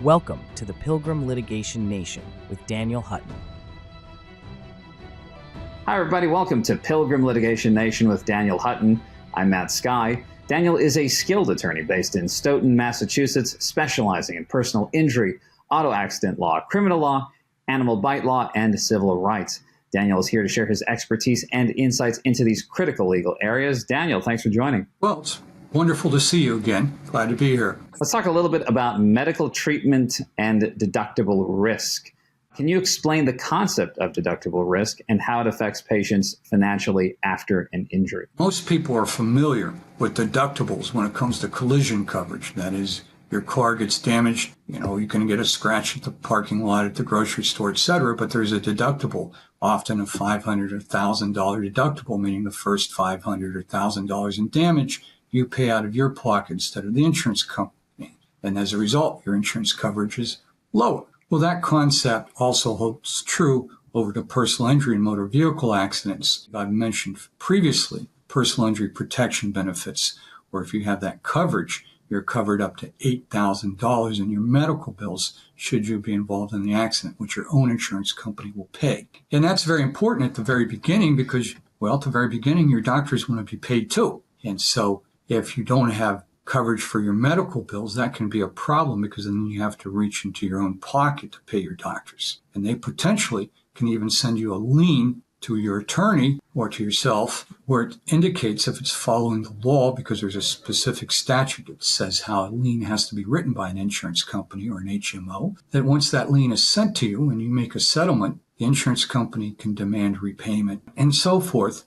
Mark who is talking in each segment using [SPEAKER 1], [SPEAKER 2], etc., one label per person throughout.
[SPEAKER 1] Welcome to the Pilgrim Litigation Nation with Daniel Hutton.
[SPEAKER 2] Hi, everybody. Welcome to Pilgrim Litigation Nation with Daniel Hutton. I'm Matt Skye. Daniel is a skilled attorney based in Stoughton, Massachusetts, specializing in personal injury, auto accident law, criminal law, animal bite law, and civil rights. Daniel is here to share his expertise and insights into these critical legal areas. Daniel, thanks for joining.
[SPEAKER 3] Well, it's wonderful to see you again. Glad to be here.
[SPEAKER 2] Let's talk a little bit about medical treatment and deductible risk. Can you explain the concept of deductible risk and how it affects patients financially after an injury?
[SPEAKER 3] Most people are familiar with deductibles when it comes to collision coverage. That is, your car gets damaged, you can get a scratch at the parking lot, at the grocery store, etc., but there's a deductible, often a $500 or $1,000 deductible, meaning the first $500 or $1,000 in damage you pay out of your pocket instead of the insurance company. And as a result, your insurance coverage is lower. Well, that concept also holds true over to personal injury and motor vehicle accidents. I've mentioned previously personal injury protection benefits, where if you have that coverage, you're covered up to $8,000 in your medical bills should you be involved in the accident, which your own insurance company will pay. And that's very important at the very beginning because, at the very beginning, your doctors want to be paid too. And so if you don't have coverage for your medical bills, that can be a problem because then you have to reach into your own pocket to pay your doctors. And they potentially can even send you a lien to your attorney or to yourself where it indicates if it's following the law, because there's a specific statute that says how a lien has to be written by an insurance company or an HMO, that once that lien is sent to you and you make a settlement, the insurance company can demand repayment and so forth.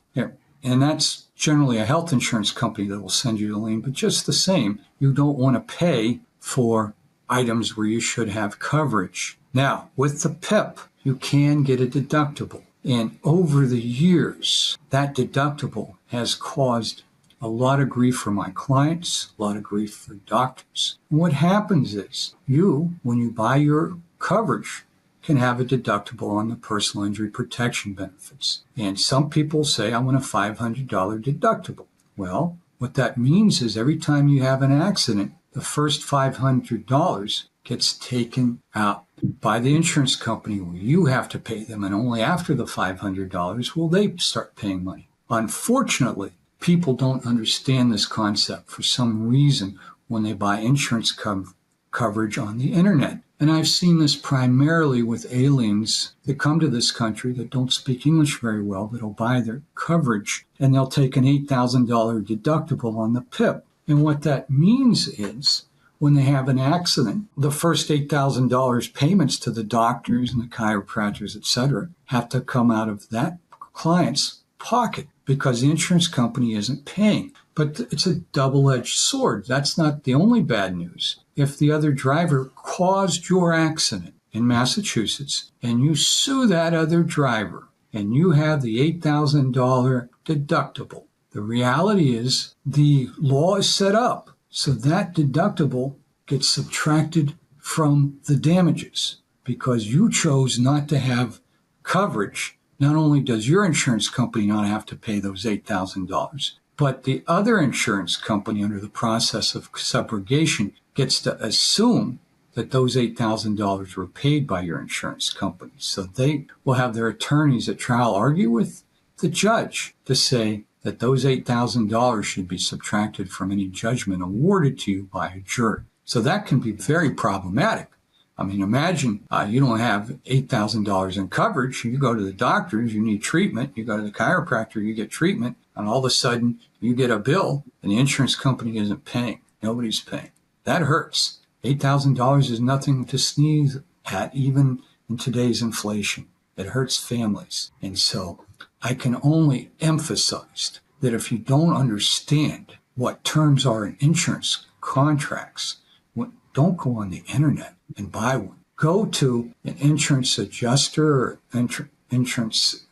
[SPEAKER 3] And that's generally a health insurance company that will send you the lien. But just the same, you don't want to pay for items where you should have coverage. Now, with the PIP, you can get a deductible. And over the years, that deductible has caused a lot of grief for my clients, a lot of grief for doctors. And what happens is when you buy your coverage, can have a deductible on the personal injury protection benefits. And some people say, I want a $500 deductible. Well, what that means is every time you have an accident, the first $500 gets taken out by the insurance company. You have to pay them, and only after the $500 will they start paying money. Unfortunately, people don't understand this concept for some reason when they buy insurance coverage on the internet. And I've seen this primarily with aliens that come to this country that don't speak English very well, that'll buy their coverage, and they'll take an $8,000 deductible on the PIP. And what that means is when they have an accident, the first $8,000 payments to the doctors and the chiropractors, etc., have to come out of that client's pocket because the insurance company isn't paying. But it's a double-edged sword. That's not the only bad news. If the other driver caused your accident in Massachusetts and you sue that other driver and you have the $8,000 deductible, the reality is the law is set up so that deductible gets subtracted from the damages because you chose not to have coverage. Not only does your insurance company not have to pay those $8,000, but the other insurance company under the process of subrogation gets to assume that those $8,000 were paid by your insurance company. So they will have their attorneys at trial argue with the judge to say that those $8,000 should be subtracted from any judgment awarded to you by a jury. So that can be very problematic. I mean, imagine you don't have $8,000 in coverage. You go to the doctors, you need treatment. You go to the chiropractor, you get treatment. And all of a sudden, you get a bill and the insurance company isn't paying. Nobody's paying. That hurts. $8,000 is nothing to sneeze at, even in today's inflation. It hurts families. And so I can only emphasize that if you don't understand what terms are in insurance contracts, don't go on the internet and buy one. Go to an insurance adjuster or insurance,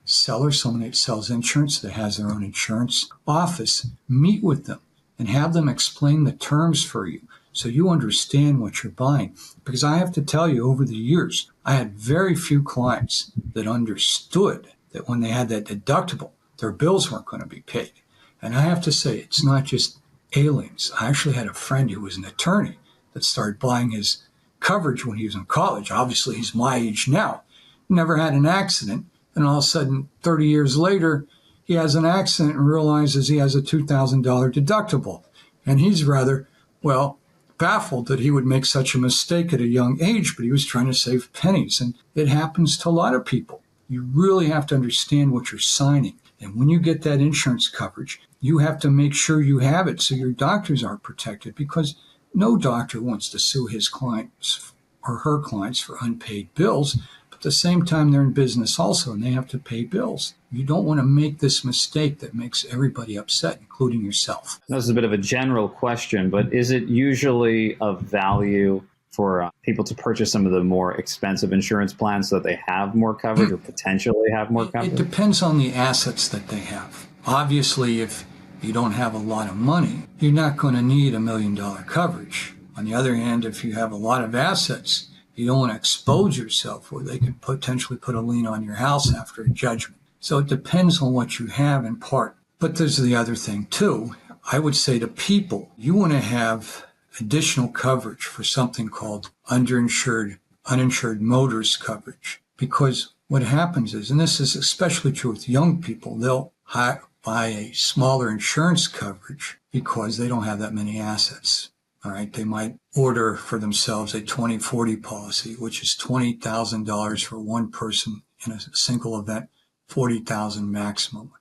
[SPEAKER 3] seller, someone that sells insurance that has their own insurance office. Meet with them and have them explain the terms for you so you understand what you're buying. Because I have to tell you, over the years, I had very few clients that understood that when they had that deductible, their bills weren't going to be paid. And I have to say, it's not just aliens. I actually had a friend who was an attorney that started buying his coverage when he was in college. Obviously, he's my age now. Never had an accident. And all of a sudden, 30 years later, he has an accident and realizes he has a $2,000 deductible. And he's rather, baffled that he would make such a mistake at a young age, but he was trying to save pennies. And it happens to a lot of people. You really have to understand what you're signing. And when you get that insurance coverage, you have to make sure you have it so your doctors are protected, because no doctor wants to sue his clients or her clients for unpaid bills. But at the same time, they're in business also, and they have to pay bills. You don't want to make this mistake that makes everybody upset, including yourself.
[SPEAKER 2] This is a bit of a general question, but is it usually of value for people to purchase some of the more expensive insurance plans so that they have more coverage or potentially have more coverage?
[SPEAKER 3] It depends on the assets that they have. Obviously, if you don't have a lot of money, you're not going to need $1 million coverage. On the other hand, if you have a lot of assets, you don't want to expose yourself where they could potentially put a lien on your house after a judgment. So it depends on what you have in part. But there's the other thing too. I would say to people, you want to have additional coverage for something called uninsured motorist coverage. Because what happens is, and this is especially true with young people, they'll buy a smaller insurance coverage because they don't have that many assets. All right, they might order for themselves a 20/40 policy, which is $20,000 for one person in a single event, $40,000 maximum.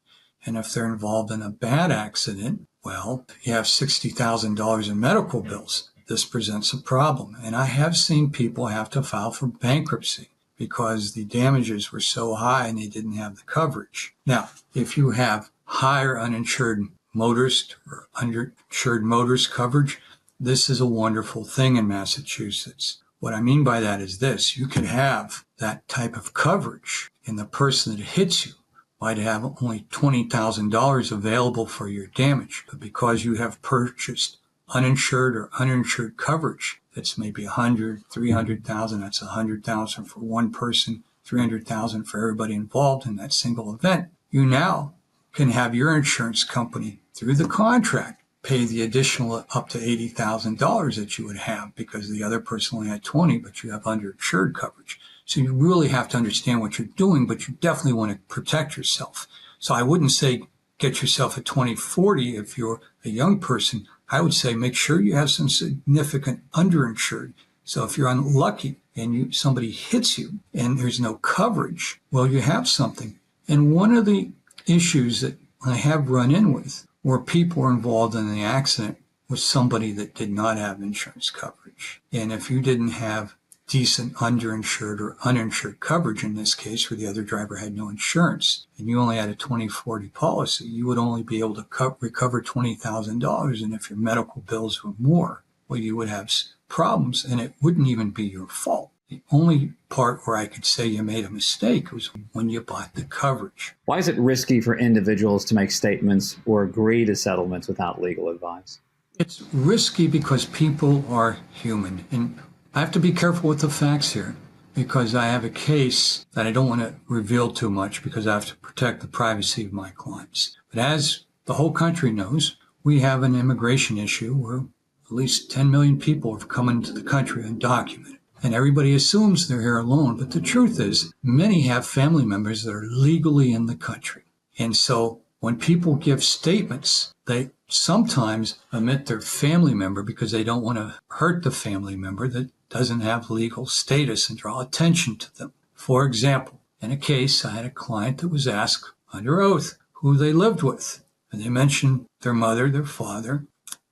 [SPEAKER 3] And if they're involved in a bad accident, you have $60,000 in medical bills. This presents a problem. And I have seen people have to file for bankruptcy because the damages were so high and they didn't have the coverage. Now, if you have higher uninsured motorist or underinsured motorist coverage, this is a wonderful thing in Massachusetts. What I mean by that is this: you could have that type of coverage, and the person that hits you might have only $20,000 available for your damage. But because you have purchased uninsured or uninsured coverage, that's maybe $100,000, $300,000, that's $100,000 for one person, $300,000 for everybody involved in that single event, you now can have your insurance company, through the contract, pay the additional up to $80,000 that you would have because the other person only had 20, but you have underinsured coverage. So you really have to understand what you're doing, but you definitely want to protect yourself. So I wouldn't say get yourself a 20/40 if you're a young person. I would say make sure you have some significant underinsured. So if you're unlucky and somebody hits you and there's no coverage, you have something. And one of the issues that I have run in with where people were involved in the accident was somebody that did not have insurance coverage. And if you didn't have decent underinsured or uninsured coverage in this case, where the other driver had no insurance, and you only had a 20/40 policy, you would only be able to recover $20,000. And if your medical bills were more, you would have problems, and it wouldn't even be your fault. The only part where I could say you made a mistake was when you bought the coverage.
[SPEAKER 2] Why is it risky for individuals to make statements or agree to settlements without legal advice?
[SPEAKER 3] It's risky because people are human. And I have to be careful with the facts here because I have a case that I don't want to reveal too much because I have to protect the privacy of my clients. But as the whole country knows, we have an immigration issue where at least 10 million people have come into the country undocumented. And everybody assumes they're here alone. But the truth is, many have family members that are legally in the country. And so when people give statements, they sometimes omit their family member because they don't want to hurt the family member that doesn't have legal status and draw attention to them. For example, in a case, I had a client that was asked under oath who they lived with. And they mentioned their mother, their father,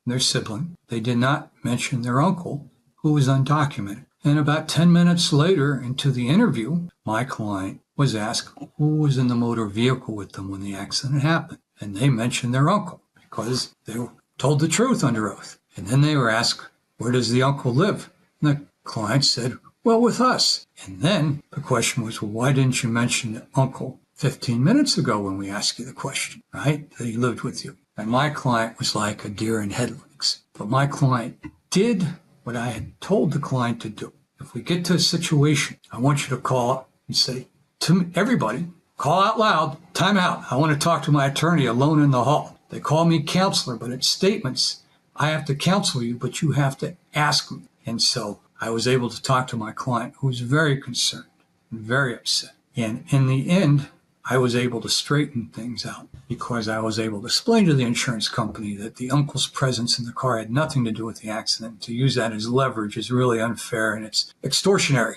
[SPEAKER 3] and their sibling. They did not mention their uncle, who was undocumented. And about 10 minutes later into the interview, my client was asked who was in the motor vehicle with them when the accident happened. And they mentioned their uncle because they were told the truth under oath. And then they were asked, where does the uncle live? And the client said, with us. And then the question was, why didn't you mention the uncle 15 minutes ago when we asked you the question, right? That he lived with you. And my client was like a deer in headlights. But my client did what I had told the client to do. If we get to a situation, I want you to call and say to everybody, call out loud, time out. I want to talk to my attorney alone in the hall. They call me counselor, but it's statements. I have to counsel you, but you have to ask me. And so I was able to talk to my client, who was very concerned and very upset. And in the end, I was able to straighten things out because I was able to explain to the insurance company that the uncle's presence in the car had nothing to do with the accident. To use that as leverage is really unfair and it's extortionary.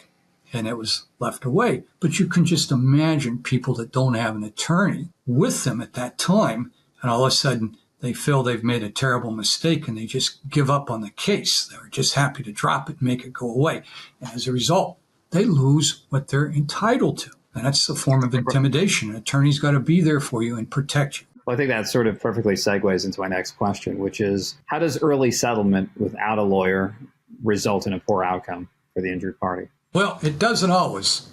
[SPEAKER 3] And it was left away. But you can just imagine people that don't have an attorney with them at that time, and all of a sudden they feel they've made a terrible mistake and they just give up on the case. They're just happy to drop it and make it go away. And as a result, they lose what they're entitled to. And that's a form of intimidation. An attorney's got to be there for you and protect you.
[SPEAKER 2] Well, I think that sort of perfectly segues into my next question, which is, how does early settlement without a lawyer result in a poor outcome for the injured party?
[SPEAKER 3] Well, it doesn't always,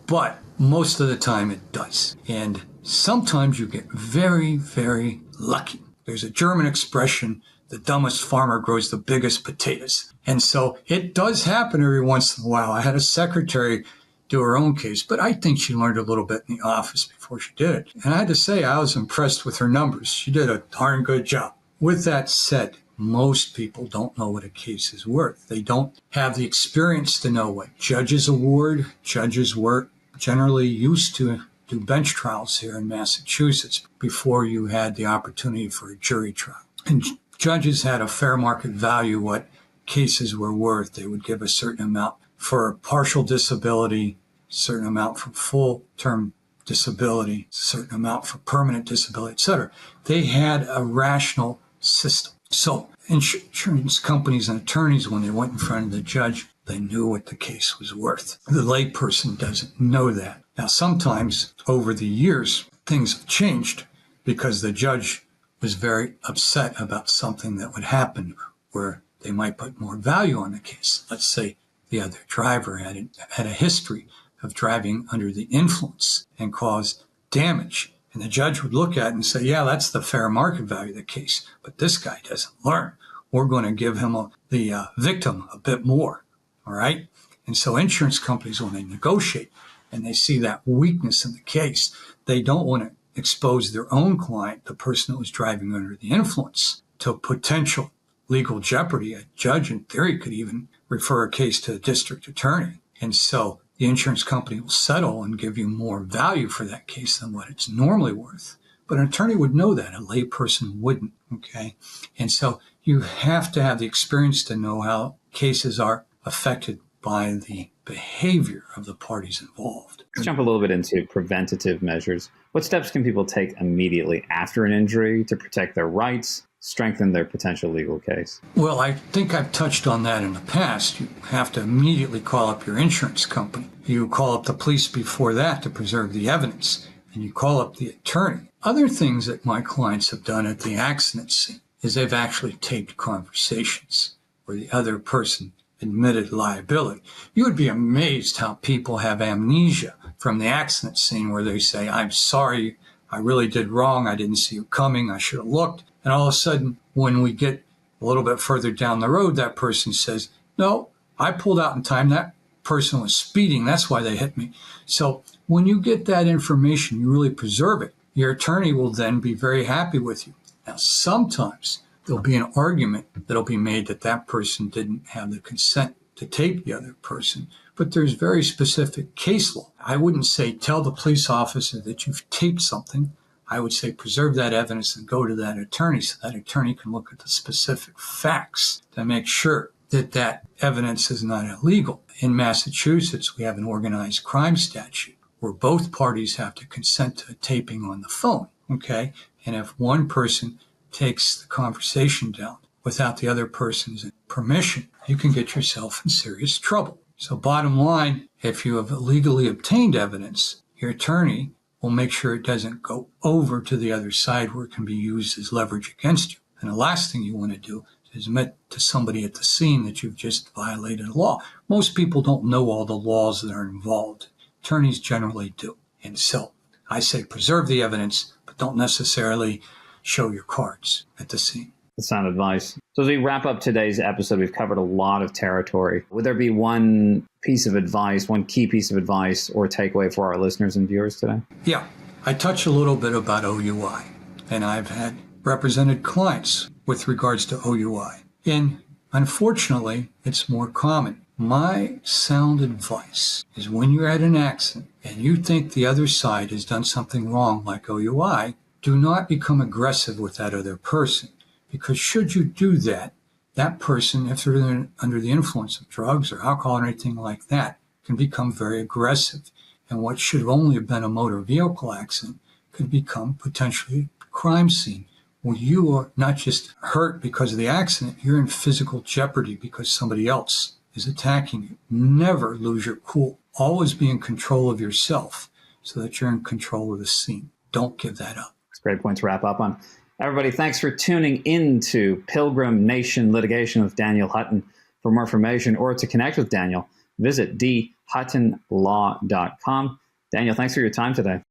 [SPEAKER 3] but most of the time it does. And sometimes you get very, very lucky. There's a German expression, the dumbest farmer grows the biggest potatoes. And so it does happen every once in a while. I had a secretary do her own case, but I think she learned a little bit in the office before she did it. And I had to say, I was impressed with her numbers. She did a darn good job. With that said, most people don't know what a case is worth. They don't have the experience to know what judges award. Judges were generally used to do bench trials here in Massachusetts before you had the opportunity for a jury trial. And judges had a fair market value what cases were worth. They would give a certain amount for partial disability, certain amount for full-term disability, certain amount for permanent disability, etc. They had a rational system. So insurance companies and attorneys, when they went in front of the judge, they knew what the case was worth. The layperson doesn't know that. Now, sometimes over the years, things have changed because the judge was very upset about something that would happen where they might put more value on the case. Let's say the other driver had a history of driving under the influence and caused damage. And the judge would look at it and say, yeah, that's the fair market value of the case. But this guy doesn't learn. We're going to give him the victim a bit more. All right. And so insurance companies, when they negotiate and they see that weakness in the case, they don't want to expose their own client, the person that was driving under the influence, to potential legal jeopardy. A judge, in theory, could even refer a case to a district attorney. And so the insurance company will settle and give you more value for that case than what it's normally worth. But an attorney would know that. A layperson wouldn't. Okay. And so you have to have the experience to know how cases are affected by the behavior of the parties involved.
[SPEAKER 2] Let's jump a little bit into preventative measures. What steps can people take immediately after an injury to protect their rights, strengthen their potential legal case?
[SPEAKER 3] Well, I think I've touched on that in the past. You have to immediately call up your insurance company. You call up the police before that to preserve the evidence, and you call up the attorney. Other things that my clients have done at the accident scene is they've actually taped conversations where the other person admitted liability. You would be amazed how people have amnesia from the accident scene where they say, I'm sorry, I really did wrong, I didn't see you coming, I should have looked. And all of a sudden, when we get a little bit further down the road, that person says, no, I pulled out in time, that person was speeding, that's why they hit me. So when you get that information, you really preserve it. Your attorney will then be very happy with you. Now, sometimes there'll be an argument that'll be made that that person didn't have the consent to tape the other person, but there's very specific case law. I wouldn't say tell the police officer that you've taped something. I would say preserve that evidence and go to that attorney so that attorney can look at the specific facts to make sure that that evidence is not illegal. In Massachusetts, we have an organized crime statute where both parties have to consent to a taping on the phone, okay? And if one person takes the conversation down without the other person's permission, you can get yourself in serious trouble. So bottom line, if you have illegally obtained evidence, your attorney will make sure it doesn't go over to the other side where it can be used as leverage against you. And the last thing you want to do is admit to somebody at the scene that you've just violated a law. Most people don't know all the laws that are involved. Attorneys generally do. And so I say preserve the evidence, but don't necessarily show your cards at the scene.
[SPEAKER 2] That's sound advice. So as we wrap up today's episode, we've covered a lot of territory. Would there be one piece of advice, one key piece of advice or takeaway for our listeners and viewers today?
[SPEAKER 3] Yeah, I touched a little bit about OUI, and I've had represented clients with regards to OUI. And Unfortunately, it's more common. My sound advice is when you're at an accident and you think the other side has done something wrong like OUI, do not become aggressive with that other person, because should you do that, that person, if they're under the influence of drugs or alcohol or anything like that, can become very aggressive. And what should only have been a motor vehicle accident could become potentially a crime scene, where you are not just hurt because of the accident, you're in physical jeopardy because somebody else is attacking you. Never lose your cool. Always be in control of yourself so that you're in control of the scene. Don't give that up.
[SPEAKER 2] It's a great point to wrap up on. Everybody, thanks for tuning in to Pilgrim Nation Litigation with Daniel Hutton. For more information or to connect with Daniel, visit dhuttonlaw.com. Daniel, thanks for your time today.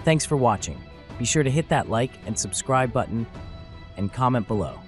[SPEAKER 1] Thanks for watching. Be sure to hit that like and subscribe button and comment below.